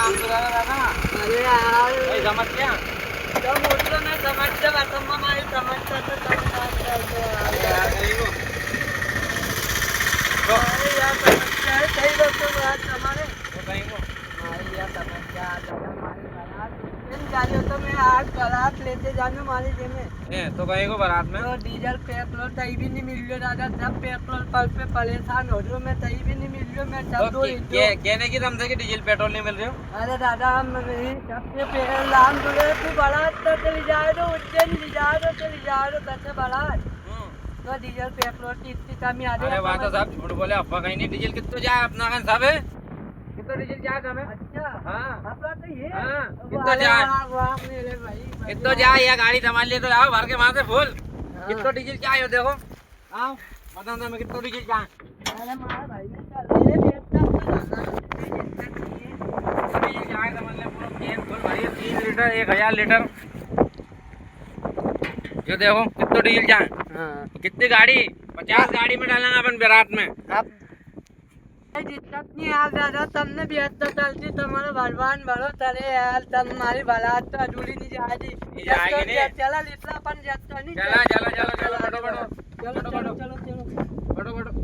काम तो दादा दादा अरे यार भाई समझ क्या तो मुझे मैं समझता बातम हमारी समझता तो समझता यार नहीं वो तो अरे यार समझता है सही बात तो बात हमारे कहीं वो हमारी यार समझता दादा हमारी बारात इन गाड़ियों तो मैं आज बारात लेते जाने वाली जे में तो कहीं को बारात में तो डीजल पेट्रोल तई भी नहीं मिल रहा दादा सब पेट्रोल पंप पे परेशान हो रहा मैं तई भी नहीं मिल रहा मैं तो सब दो कहने की दम से कि डीजल पेट्रोल नहीं मिल रहे हो अरे दादा हम सबसे पहले लाम दुले तू बारात तो चली जाए तो उज्जैन ले जाए तो चली जाए तो कैसे बारात तो डीजल पेट्रोल की इतनी कमी आ रही अरे है बात तो साहब झूठ बोले अफवाह कहीं नहीं डीजल कितना जाए अपना खान साहब है कितना डीजल जाए हमें अच्छा हाँ अपना तो ये हाँ, वाह, कितना जाए वाह, वाह, मेरे भाई कितना जाए या गाड़ी संभाल लिए तो आओ भर के वहां से फुल हाँ। कितना डीजल चाहिए देखो आओ बताओ तो मैं कितना डीजल चाहिए अरे मारा भाई ने चल रही है बेटा डीजल चाहिए समझ ले पूरा कैन फुल भरी है 30 लीटर 1000 लीटर जो देखो कितना डीजल चाहिए हाँ कितनी गाड़ी 50 गाड़ी में डालेंगे अपन बारात में अब दिक्कत नहीं आ दादा तुमने भी हद चलती तुम्हारा भगवान भरो चले यार तुम्हारी बारात तो अधूरी नहीं जाएगी नहीं जाएगी नहीं। चला लिटला अपन जब तो नहीं चला चला चला चलो बढ़ो बढ़ो चलो चलो चलो चलो बढ़ो बढ़ो